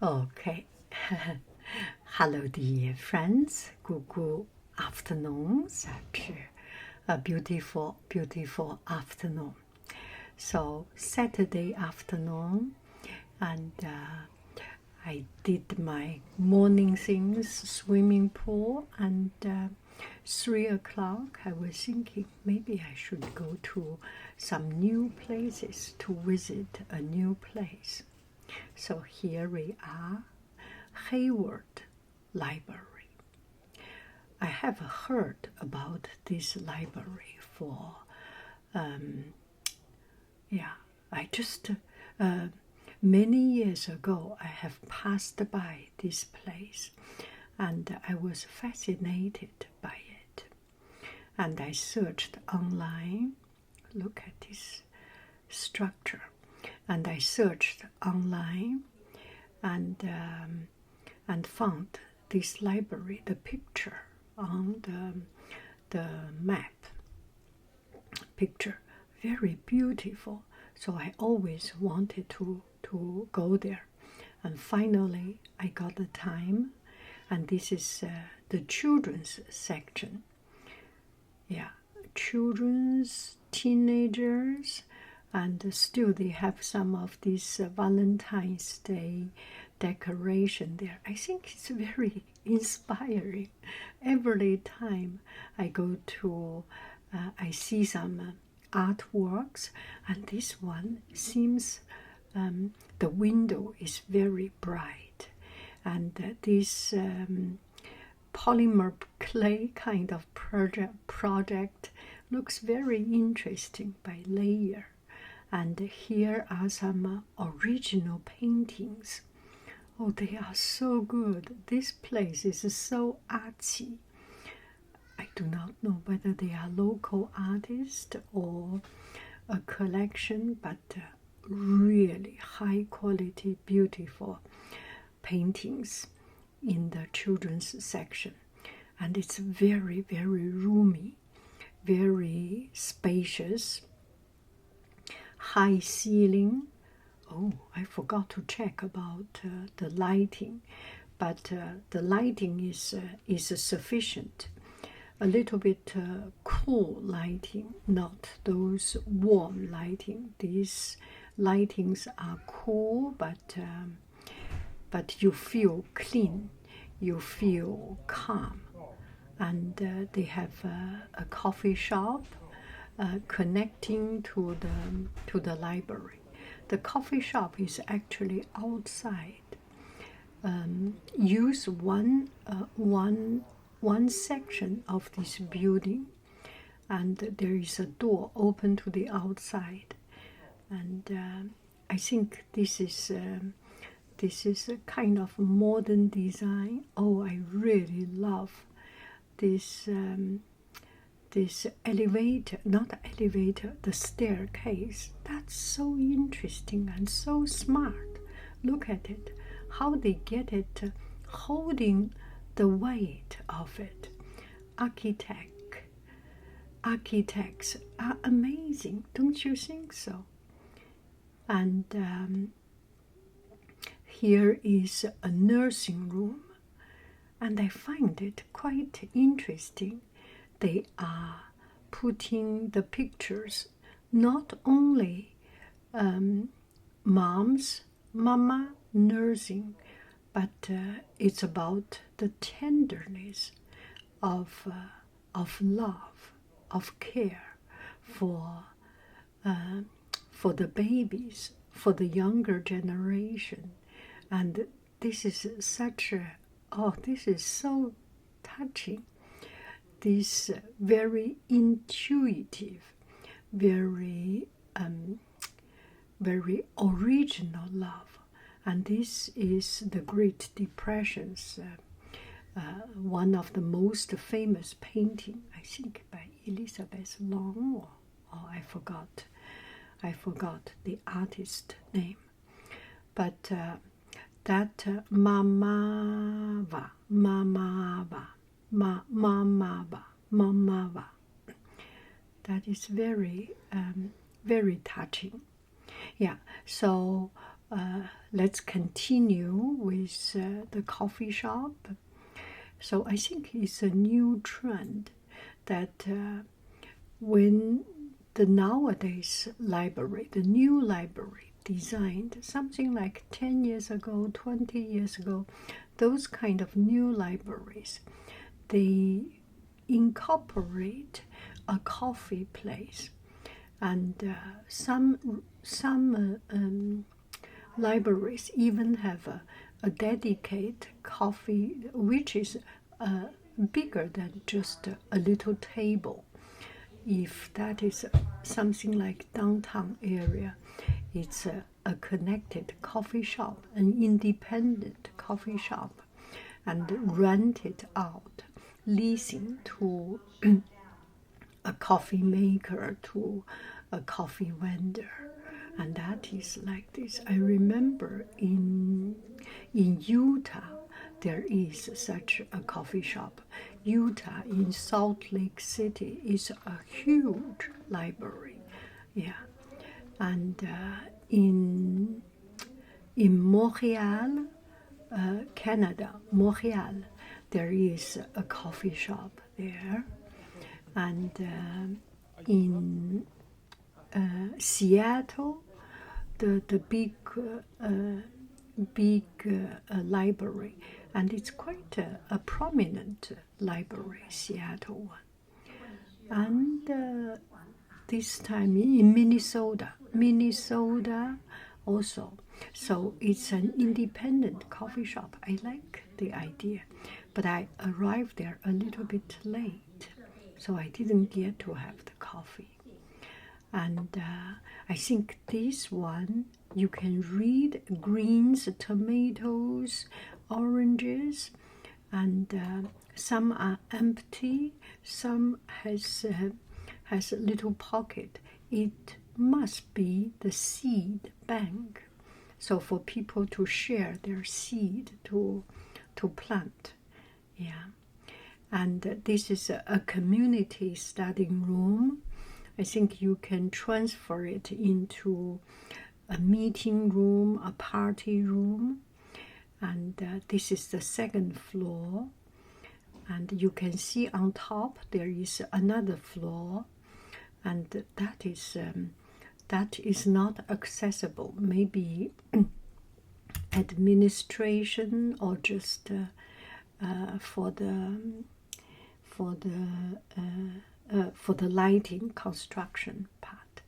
Okay. Hello, dear friends. Good afternoon. Such a beautiful, beautiful afternoon. So, Saturday afternoon, and I did my morning things, swimming pool, and 3 o'clock I was thinking maybe I should go to some new places to visit a new place. So here we are, Hayward Library. I have heard about this library for, I just, many years ago, I have passed by this place and I was fascinated by it. And I searched online, look at this structure, and I searched online and found this library, the picture on the map picture, very beautiful. So I always wanted to go there, and finally I got the time. And this is the children's section. Yeah, children's, teenagers, and still they have some of this Valentine's Day decoration there. I think it's very inspiring. Every time I go to, I see some artworks, and this one seems the window is very bright, and this polymer clay kind of project looks very interesting by layer. And here are some original paintings. Oh, they are so good. This place is so artsy. I do not know whether they are local artists or a collection, but really high quality, beautiful paintings in the children's section. And it's very, very roomy, very spacious, high ceiling. Oh, I forgot to check about the lighting, but the lighting is sufficient. A little bit cool lighting, not those warm lighting. These lightings are cool, but you feel clean, you feel calm. And they have a coffee shop connecting to the library. The coffee shop is actually outside. Use one section of this building, and there is a door open to the outside. And I think this is a kind of modern design. Oh, I really love this this elevator, not elevator, the staircase. That's so interesting and so smart. Look at it, how they get it holding the weight of it. Architects are amazing, don't you think so? And here is a nursing room, and I find it quite interesting. They are putting the pictures not only mama nursing, but it's about the tenderness of love, of care for the babies, for the younger generation. And this is such a, oh, this is so touching. This very intuitive, very original love. And this is the Great Depression's one of the most famous painting, I think by Elizabeth Long, or I forgot the artist name. But that Mamava, that is very, very touching. Yeah, so let's continue with the coffee shop. So I think it's a new trend that when the nowadays library, the new library designed something like 10 years ago, 20 years ago, those kind of new libraries, they incorporate a coffee place. And some libraries even have a dedicated coffee, which is bigger than just a little table. If that is something like downtown area, it's a connected coffee shop, an independent coffee shop, and rent it out, leasing to a coffee maker, to a coffee vendor. And that is like this. I remember in Utah, there is such a coffee shop. Utah, in Salt Lake City, is a huge library. Yeah. And in Montreal, Canada, Montreal, there is a coffee shop there. And in Seattle, the big library, and it's quite a prominent library, Seattle one. And this time in Minnesota also. So it's an independent coffee shop. I like the idea, but I arrived there a little bit late, so I didn't get to have the coffee. And I think this one, you can read greens, tomatoes, oranges, and some are empty, some has a little pocket. It must be the seed bank, so for people to share their seed to plant. Yeah. And this is a community studying room. I think you can transfer it into a meeting room, a party room. And this is the second floor. And you can see on top there is another floor. And that is not accessible. Maybe administration or just for the lighting construction part.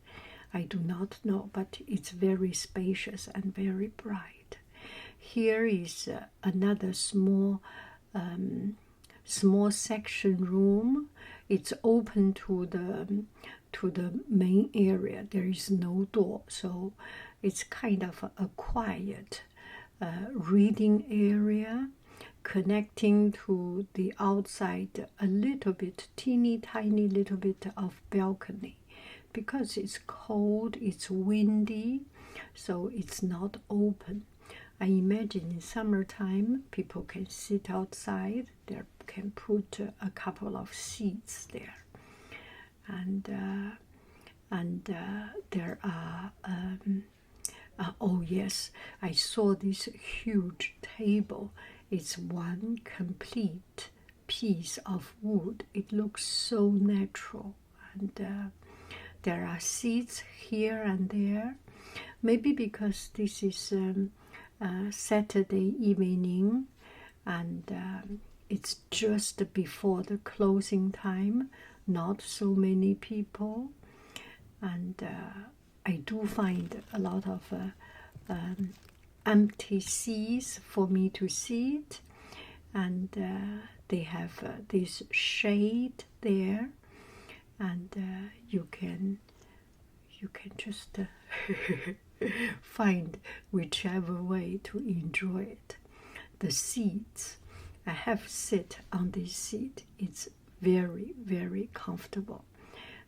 I do not know, but it's very spacious and very bright. Here is another small section room. It's open to the main area. There is no door, so it's kind of a quiet reading area, connecting to the outside a little bit, teeny tiny little bit of balcony. Because it's cold, it's windy, so it's not open. I imagine in summertime people can sit outside. They can put a couple of seats there, and there are oh yes, I saw this huge table. It's one complete piece of wood. It looks so natural, and there are seats here and there. Maybe because this is Saturday evening, and it's just before the closing time, not so many people, and I do find a lot of empty seats for me to sit, and they have this shade there, and you can just find whichever way to enjoy it. The seats, I have sit on this seat. It's very, very comfortable.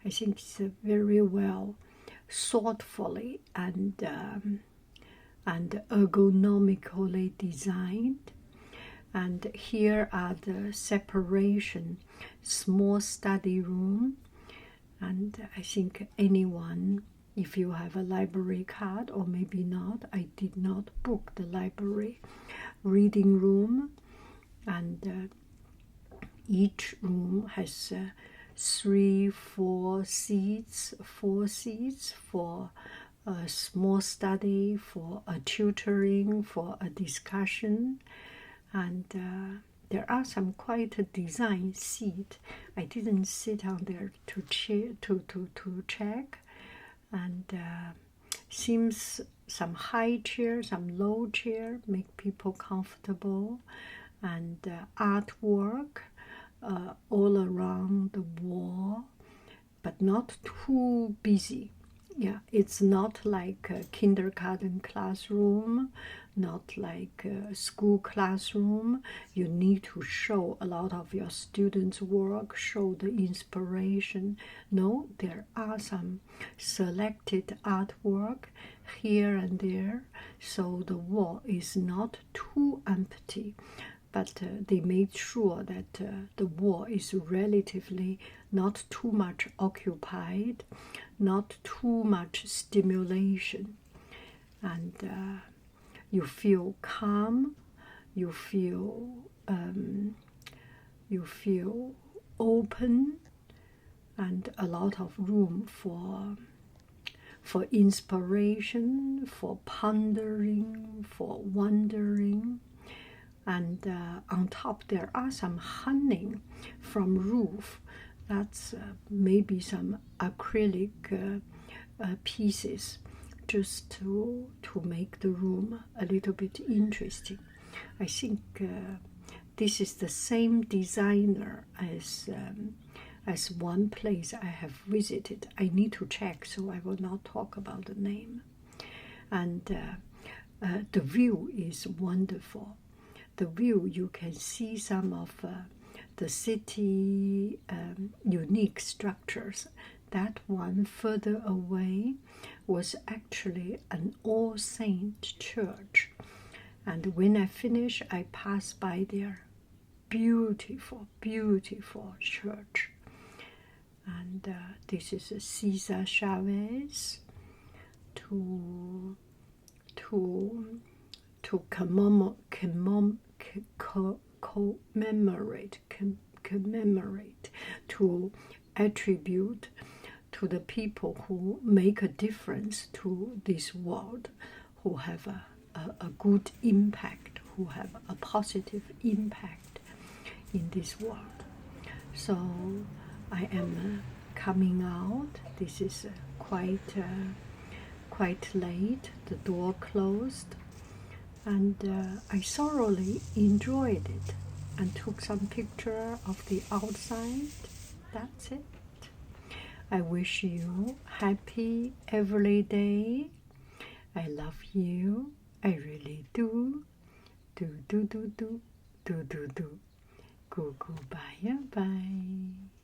I think it's very well thoughtfully and ergonomically designed. And here are the separation, small study room. And I think anyone if you have a library card, or maybe not. I did not book the library reading room, and each room has 4 seats for a small study, for a tutoring, for a discussion, and there are some quite a design seat. I didn't sit on there to check, and seems some high chair, some low chair, make people comfortable, and artwork all around the wall, but not too busy. Yeah, it's not like a kindergarten classroom, not like a school classroom. You need to show a lot of your students' work, show the inspiration. No, there are some selected artwork here and there, so the wall is not too empty. But they made sure that the wall is relatively not too much occupied, not too much stimulation, and you feel calm, you feel open, and a lot of room for inspiration, for pondering, for wondering. And on top there are some hanging from roof. That's maybe some acrylic pieces, just to make the room a little bit interesting. I think this is the same designer as one place I have visited. I need to check, so I will not talk about the name. And the view is wonderful. The view, you can see some of the city unique structures. That one further away was actually an All Saint church, and when I finish, I pass by their beautiful, beautiful church. And this is Cesar Chavez to commemorate, to attribute to the people who make a difference to this world, who have a good impact, who have a positive impact in this world. So I am coming out. This is quite late. The door closed, and I thoroughly enjoyed it and took some picture of the outside. That's it. I wish you happy every day. I love you. I really do. Do. Go bye bye.